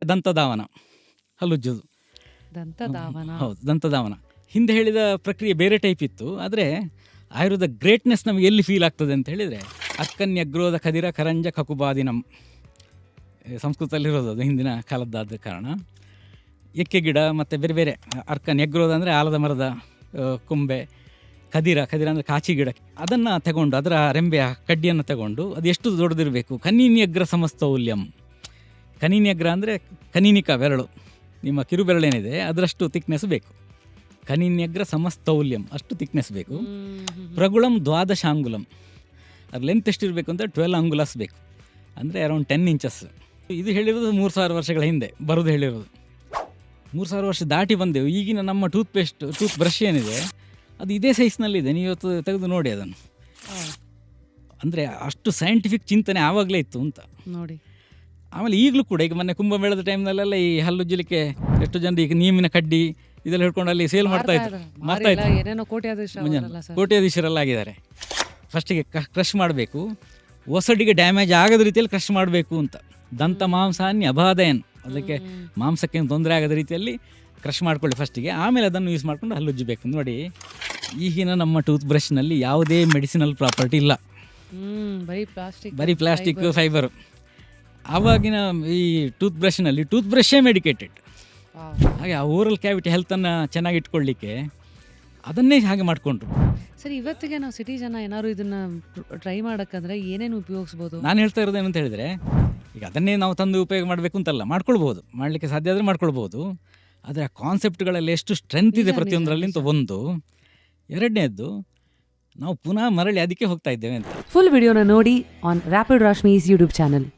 ದಂತಧಾವನ, ಹಲ್ಲುಜ್ಜುದು. ದಂತಧಾವನ. ಹೌದು, ದಂತಧಾವನ. ಹಿಂದೆ ಹೇಳಿದ ಪ್ರಕ್ರಿಯೆ ಬೇರೆ ಟೈಪ್ ಇತ್ತು. ಆದರೆ ಆಯುರ್ವೇದ ಗ್ರೇಟ್ನೆಸ್ ನಮಗೆ ಎಲ್ಲಿ ಫೀಲ್ ಆಗ್ತದೆ ಅಂತ ಹೇಳಿದರೆ, ಅಕ್ಕನ್ಯಗ್ರೋಧ ಖದಿರ ಕರಂಜ ಕಕುಬಾದಿನಂ, ಸಂಸ್ಕೃತದಲ್ಲಿರೋದು ಅದು, ಹಿಂದಿನ ಕಾಲದ್ದಾದ ಕಾರಣ. ಎಕ್ಕೆ ಗಿಡ ಮತ್ತು ಬೇರೆ ಬೇರೆ ಅರ್ಕನ್, ಎಗ್ರೋಧ ಅಂದರೆ ಆಲದ ಮರದ ಕೊಂಬೆ, ಖದಿರ ಅಂದರೆ ಕಾಚಿ ಗಿಡ, ಅದನ್ನು ತಗೊಂಡು ಅದರ ರೆಂಬೆಯ ಕಡ್ಡಿಯನ್ನು ತಗೊಂಡು ಅದು ಎಷ್ಟು ದೊಡ್ಡದಿರಬೇಕು, ಕನೀನ್ಯಗ್ರ ಸಮಸ್ತೌಲ್ಯಂ. ಕನೀನ್ಯಗ್ರ ಅಂದರೆ ಕನೀನಿಕ ಬೆರಳು, ನಿಮ್ಮ ಕಿರು ಬೆರಳೇನಿದೆ ಅದರಷ್ಟು ತಿಕ್ನೆಸ್ ಬೇಕು. ಕನೀನ್ಯಗ್ರ ಸಮಸ್ತೌಲ್ಯಂ, ಅಷ್ಟು ತಿಕ್ನೆಸ್ ಬೇಕು. ಪ್ರಗುಳಂ ದ್ವಾದಶಾಂಗುಲಂ, ಅದ್ರ ಲೆಂತ್ ಎಷ್ಟಿರಬೇಕು ಅಂತ 12 ಅಂಗುಲಸ್ ಬೇಕು, ಅಂದರೆ ಅರೌಂಡ್ 10 ಇಂಚಸ್. ಇದು ಹೇಳಿರೋದು 3000 ವರ್ಷಗಳ ಹಿಂದೆ ಬರೋದು ಹೇಳಿರೋದು. 3000 ವರ್ಷ ದಾಟಿ ಬಂದೆವು. ಈಗಿನ ನಮ್ಮ ಟೂತ್ ಬ್ರಷ್ ಏನಿದೆ ಅದು ಇದೇ ಸೈಜ್ನಲ್ಲಿದೆ. ನೀವು ಇವತ್ತು ತೆಗೆದು ನೋಡಿ ಅದನ್ನು. ಅಂದರೆ ಅಷ್ಟು ಸೈಂಟಿಫಿಕ್ ಚಿಂತನೆ ಆವಾಗಲೇ ಇತ್ತು ಅಂತ ನೋಡಿ. ಆಮೇಲೆ ಈಗಲೂ ಕೂಡ, ಈಗ ಮೊನ್ನೆ ಕುಂಭಮೇಳದ ಟೈಮ್ನಲ್ಲೆಲ್ಲ ಈ ಹಲ್ಲುಜ್ಜಲಿಕ್ಕೆ ಎಷ್ಟು ಜನ ಈಗ ನೀಮಿನ ಕಡ್ಡಿ ಇದೆಲ್ಲ ಹಿಡ್ಕೊಂಡು ಅಲ್ಲಿ ಸೇಲ್ ಮಾಡ್ತಾ ಇದ್ರು. ಏನೇನೋ ಕೋಟ್ಯಾಧೀಶರೆಲ್ಲ ಆಗಿದ್ದಾರೆ. ಫಸ್ಟಿಗೆ ಕ್ರಷ್ ಮಾಡಬೇಕು, ಒಸಡಿಗೆ ಡ್ಯಾಮೇಜ್ ಆಗದ ರೀತಿಯಲ್ಲಿ ಕ್ರಷ್ ಮಾಡಬೇಕು ಅಂತ. ದಂತ ಮಾಂಸಾನ್ಯ ಅಬಾಧಯನ್, ಅದಕ್ಕೆ ಮಾಂಸಕ್ಕೆ ತೊಂದರೆ ಆಗದ ರೀತಿಯಲ್ಲಿ ಕ್ರಷ್ ಮಾಡ್ಕೊಳ್ಳಿ ಫಸ್ಟಿಗೆ, ಆಮೇಲೆ ಅದನ್ನು ಯೂಸ್ ಮಾಡ್ಕೊಂಡು ಹಲ್ಲುಜ್ಜಬೇಕು. ನೋಡಿ, ಈಗಿನ ನಮ್ಮ ಟೂತ್ ಬ್ರಷ್ನಲ್ಲಿ ಯಾವುದೇ ಮೆಡಿಸಿನಲ್ ಪ್ರಾಪರ್ಟಿ ಇಲ್ಲ, ಬರೀ ಪ್ಲಾಸ್ಟಿಕ್ ಫೈಬರು. ಆವಾಗಿನ ಈ ಟೂತ್ ಬ್ರಷ್ಷೇ ಮೆಡಿಕೇಟೆಡ್. ಹಾಗೆ ಆ ಓರಲ್ ಕ್ಯಾವಿಟಿ ಹೆಲ್ತನ್ನು ಚೆನ್ನಾಗಿ ಇಟ್ಕೊಳ್ಳಿಕ್ಕೆ ಅದನ್ನೇ ಹಾಗೆ ಮಾಡಿಕೊಂಡ್ರು. ಸರಿ, ಇವತ್ತಿಗೆ ನಾವು ಸಿಟಿ ಜನ ಏನಾದ್ರು ಇದನ್ನು ಟ್ರೈ ಮಾಡೋಕ್ಕಂದ್ರೆ ಏನೇನು ಉಪಯೋಗಿಸ್ಬೋದು? ನಾನು ಹೇಳ್ತಾ ಇರೋದು ಏನಂತ ಹೇಳಿದರೆ, ಈಗ ಅದನ್ನೇ ನಾವು ತಂದು ಉಪಯೋಗ ಮಾಡಬೇಕು ಅಂತಲ್ಲ, ಮಾಡ್ಕೊಳ್ಬೋದು, ಮಾಡಲಿಕ್ಕೆ ಸಾಧ್ಯ ಆದರೆ ಮಾಡ್ಕೊಳ್ಬೋದು. ಆದರೆ ಆ ಕಾನ್ಸೆಪ್ಟ್ಗಳಲ್ಲಿ ಎಷ್ಟು ಸ್ಟ್ರೆಂತ್ ಇದೆ ಪ್ರತಿಯೊಂದರಲ್ಲಿಂತ ಒಂದು. ಎರಡನೇದ್ದು, ನಾವು ಪುನಃ ಮರಳಿ ಅದಕ್ಕೆ ಹೋಗ್ತಾ ಇದ್ದೇವೆ ಅಂತ. ಫುಲ್ ವಿಡಿಯೋನ ನೋಡಿ ಆನ್ ರ್ಯಾಪಿಡ್ ರಾಶ್ಮೀಸ್ ಯೂಟ್ಯೂಬ್ ಚಾನಲ್.